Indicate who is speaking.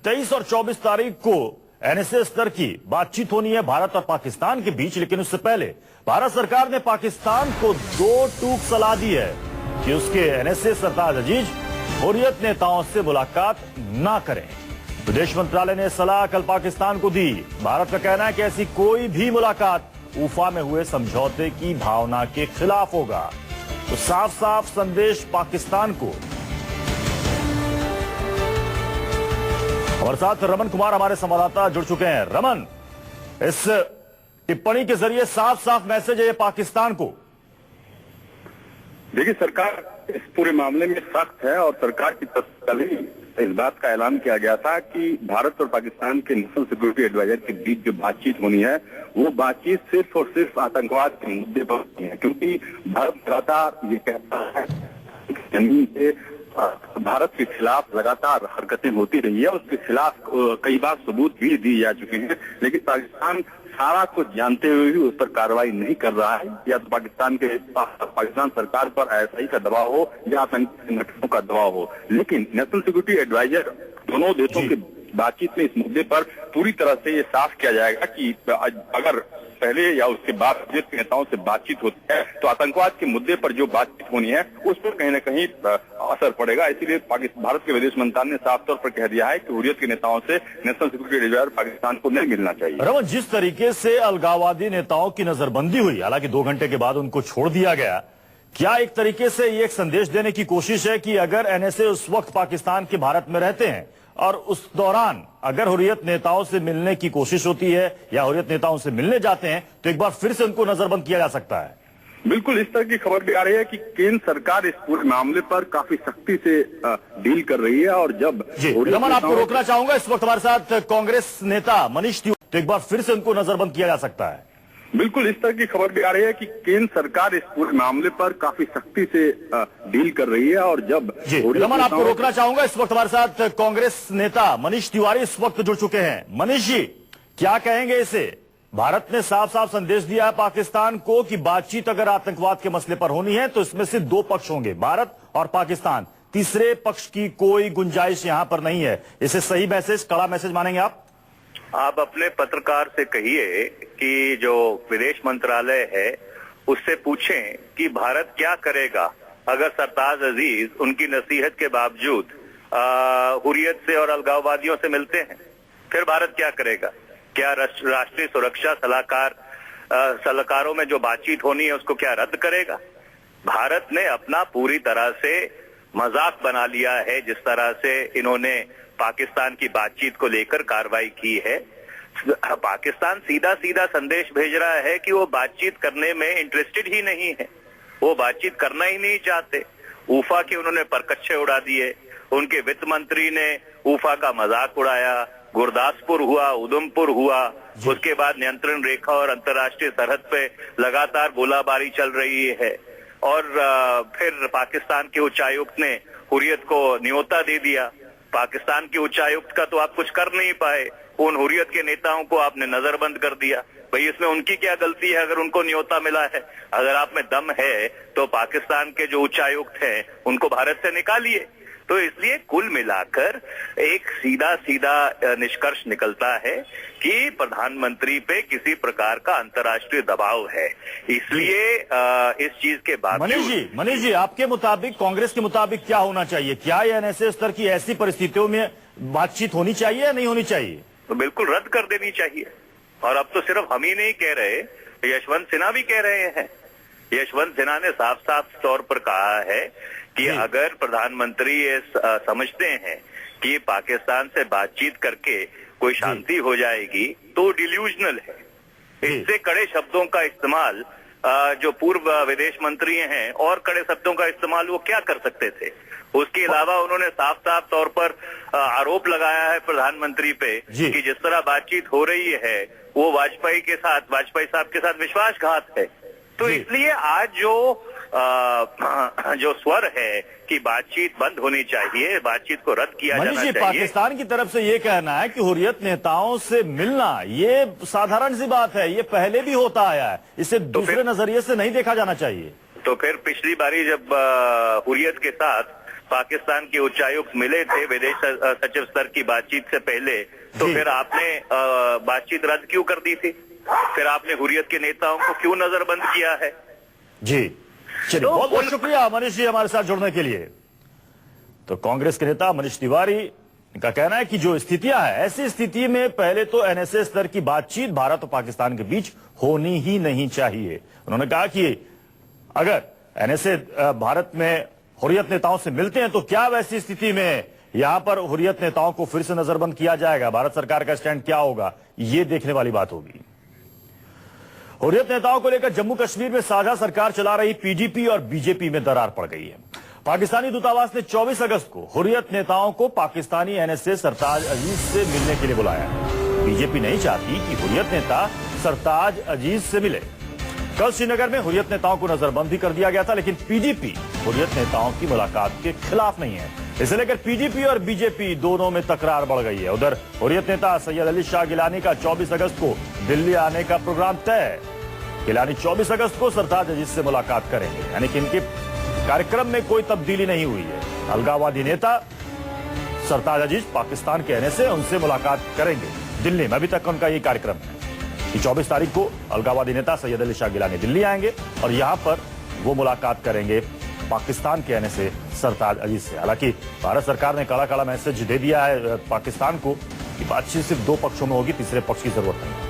Speaker 1: 23 और 24 तारीख को एनएसए स्तर की बातचीत होनी है भारत और पाकिस्तान के बीच, लेकिन उससे पहले भारत सरकार ने पाकिस्तान को दो टूक सलाह दी है कि उसके एनएसए सरताज अजीज हुर्रियत नेताओं से मुलाकात ना करें। विदेश मंत्रालय ने सलाह कल पाकिस्तान को दी। भारत का कहना है कि ऐसी कोई भी मुलाकात उफा में हुए समझौते की भावना के खिलाफ होगा। तो साफ साफ संदेश पाकिस्तान को। हमारे साथ रमन कुमार हमारे संवाददाता जुड़ चुके हैं। रमन, इस टिप्पणी के जरिए साफ साफ मैसेज है पाकिस्तान को।
Speaker 2: देखिए, सरकार इस पूरे मामले में सख्त है और सरकार की तरफ से कल ही इस बात का ऐलान किया गया था कि भारत और पाकिस्तान के नेशनल सिक्योरिटी एडवाइजर के बीच जो बातचीत होनी है वो बातचीत सिर्फ और सिर्फ आतंकवाद के मुद्दे पर होनी है, क्योंकि भारत लगातार ये कहता है जमीन से भारत के खिलाफ लगातार हरकतें होती रही है। उसके खिलाफ कई बार सबूत भी दिए जा चुके हैं, लेकिन पाकिस्तान सारा कुछ जानते हुए भी उस पर कार्रवाई नहीं कर रहा है। या तो पाकिस्तान सरकार पर ऐसा ही का दबाव हो या आतंकी संगठनों का दबाव हो। लेकिन नेशनल सिक्योरिटी एडवाइजर दोनों देशों की बातचीत में इस मुद्दे पर पूरी तरह से ये साफ किया जाएगा कि अगर पहले या उसके बाद विदेश नेताओं से बातचीत होती है तो आतंकवाद के मुद्दे पर जो बातचीत होनी है उस पर कहीं न कहीं असर पड़ेगा। इसीलिए भारत के विदेश मंत्रालय ने साफ तौर पर कह दिया है कि हुर्रियत के नेताओं से नेशनल सिक्योरिटी एडवाइजर पाकिस्तान को नहीं मिलना चाहिए।
Speaker 1: रमन, जिस तरीके से अलगाववादी नेताओं की नजरबंदी हुई, हालांकि 2 घंटे के बाद उनको छोड़ दिया गया, क्या एक तरीके से ये एक संदेश देने की कोशिश है कि अगर एनएसए उस वक्त पाकिस्तान के भारत में रहते हैं और उस दौरान अगर हुर्रियत नेताओं से मिलने की कोशिश होती है या हुर्रियत नेताओं से मिलने जाते हैं तो एक बार फिर से उनको नजरबंद किया जा सकता है?
Speaker 2: बिल्कुल, इस तरह की खबर भी आ रही है कि केंद्र सरकार इस पूरे मामले पर काफी सख्ती से डील कर रही है। और जब
Speaker 1: रमन, आपको रोकना चाहूंगा, इस वक्त हमारे साथ कांग्रेस नेता मनीष तिवारी, तो एक बार फिर से उनको नजरबंद किया जा सकता है?
Speaker 2: बिल्कुल, इस तरह की खबर भी आ रही है कि केंद्र सरकार इस पूरे मामले पर काफी सख्ती से डील कर रही है। और जब
Speaker 1: रमन, आपको रोकना चाहूंगा, इस वक्त हमारे साथ कांग्रेस नेता मनीष तिवारी इस वक्त जुड़ चुके हैं। मनीष जी, क्या कहेंगे इसे? भारत ने साफ साफ संदेश दिया है पाकिस्तान को कि बातचीत अगर आतंकवाद के मसले पर होनी है तो इसमें से 2 पक्ष होंगे, भारत और पाकिस्तान। तीसरे पक्ष की कोई गुंजाइश यहां पर नहीं है। इसे सही मैसेज, कड़ा मैसेज मानेंगे आप?
Speaker 3: आप अपने पत्रकार से कहिए कि जो विदेश मंत्रालय है उससे पूछें कि भारत क्या करेगा अगर सरताज अजीज उनकी नसीहत के बावजूद हुर्रियत से और अलगाववादियों से मिलते हैं। फिर भारत क्या करेगा? क्या राष्ट्रीय सुरक्षा सलाहकारों में जो बातचीत होनी है उसको क्या रद्द करेगा? भारत ने अपना पूरी तरह से मजाक बना लिया है जिस तरह से इन्होंने पाकिस्तान की बातचीत को लेकर कार्रवाई की है। पाकिस्तान सीधा सीधा संदेश भेज रहा है कि वो बातचीत करने में इंटरेस्टेड ही नहीं है, वो बातचीत करना ही नहीं चाहते। उफा के उन्होंने परकच्छे उड़ा दिए, उनके वित्त मंत्री ने उफा का मजाक उड़ाया। गुरदासपुर हुआ, उधमपुर हुआ, उसके बाद नियंत्रण रेखा और अंतर्राष्ट्रीय सरहद पे लगातार गोलाबारी चल रही है। और फिर पाकिस्तान के उच्चायुक्त ने हुर्रियत को न्योता दे दिया। पाकिस्तान के उच्चायुक्त का तो आप कुछ कर नहीं पाए, उन हुर्रियत के नेताओं को आपने नजरबंद कर दिया। भाई, इसमें उनकी क्या गलती है अगर उनको न्योता मिला है? अगर आप में दम है तो पाकिस्तान के जो उच्चायुक्त हैं उनको भारत से निकालिए। तो इसलिए कुल मिलाकर एक सीधा सीधा निष्कर्ष निकलता है कि प्रधानमंत्री पे किसी प्रकार का अंतर्राष्ट्रीय दबाव है। इसलिए इस चीज के बाद
Speaker 1: मनीष जी, आपके मुताबिक, कांग्रेस के मुताबिक क्या होना चाहिए? क्या ये एनएसए स्तर की ऐसी परिस्थितियों में बातचीत होनी चाहिए या नहीं होनी चाहिए?
Speaker 3: तो बिल्कुल रद्द कर देनी चाहिए। और अब तो सिर्फ हम ही नहीं कह रहे, यशवंत सिन्हा भी कह रहे हैं। यशवंत सिन्हा ने साफ साफ तौर पर कहा है कि अगर प्रधानमंत्री ये समझते हैं कि पाकिस्तान से बातचीत करके कोई शांति हो जाएगी तो डिल्यूजनल है। इससे कड़े शब्दों का इस्तेमाल जो पूर्व विदेश मंत्री हैं और कड़े शब्दों का इस्तेमाल वो क्या कर सकते थे? उसके अलावा उन्होंने साफ साफ तौर पर आरोप लगाया है प्रधानमंत्री पे कि जिस तरह बातचीत हो रही है वो वाजपेयी साहब के साथ विश्वासघात है। तो इसलिए आज जो स्वर है कि बातचीत बंद होनी चाहिए, बातचीत को रद्द किया जाना चाहिए।
Speaker 1: पाकिस्तान की तरफ से ये कहना है कि हुर्रियत नेताओं से मिलना ये साधारण सी बात है, ये पहले भी होता आया है, इसे दूसरे नजरिए से नहीं देखा जाना चाहिए।
Speaker 3: तो फिर पिछली बारी जब हुर्रियत के साथ पाकिस्तान के उच्चायुक्त मिले थे विदेश सचिव स्तर की बातचीत से पहले, तो
Speaker 1: जी।
Speaker 3: फिर आपने बातचीत रद्द क्यों कर दी थी? फिर आपने हुर्रियत के नेताओं को क्यों नजरबंद किया है?
Speaker 1: जी चलिए,
Speaker 3: तो
Speaker 1: बहुत बहुत शुक्रिया मनीष जी हमारे साथ जुड़ने के लिए। तो कांग्रेस के नेता मनीष तिवारी का कहना है कि जो स्थितियां हैं, ऐसी स्थिति में पहले तो एनएसए स्तर की बातचीत भारत और पाकिस्तान के बीच होनी ही नहीं चाहिए। उन्होंने कहा कि अगर एनएसए भारत में हुर्रियत नेताओं से मिलते हैं तो क्या वैसी स्थिति में यहां पर हुर्रियत नेताओं को फिर से नजरबंद किया जाएगा? भारत सरकार का स्टैंड क्या होगा, ये देखने वाली बात होगी। हुर्रियत नेताओं को लेकर जम्मू कश्मीर में साझा सरकार चला रही पीडीपी और बीजेपी में दरार पड़ गई है। पाकिस्तानी दूतावास ने 24 अगस्त को हुर्रियत नेताओं को पाकिस्तानी एनएसए सरताज अजीज से मिलने के लिए बुलाया है। बीजेपी नहीं चाहती कि हुर्रियत नेता सरताज अजीज से मिले। कल श्रीनगर में हुर्रियत नेताओं को नजरबंद भी कर दिया गया था, लेकिन पीडीपी हुर्रियत नेताओं की मुलाकात के खिलाफ नहीं है। इसे लेकर पीडीपी और बीजेपी दोनों में तकरार बढ़ गई है। उधर हुर्रियत नेता सैयद अली शाह गिलानी का 24 अगस्त को दिल्ली आने का प्रोग्राम तय है। गिलानी 24 अगस्त को सरताज अजीज से मुलाकात करेंगे, यानी कि इनके कार्यक्रम में कोई तब्दीली नहीं हुई है। अलगाववादी नेता सरताज अजीज पाकिस्तान के एनएसए उनसे मुलाकात करेंगे दिल्ली में। अभी तक उनका ये कार्यक्रम है कि 24 तारीख को अलगाववादी नेता सैयद अली शाह गिलानी दिल्ली आएंगे और यहां पर वो मुलाकात करेंगे पाकिस्तान के एनएसए सरताज अजीज से। हालांकि भारत सरकार ने कड़ा कड़ा मैसेज दे दिया है पाकिस्तान को कि बातचीत सिर्फ दो पक्षों में होगी, तीसरे पक्ष की जरूरत नहीं।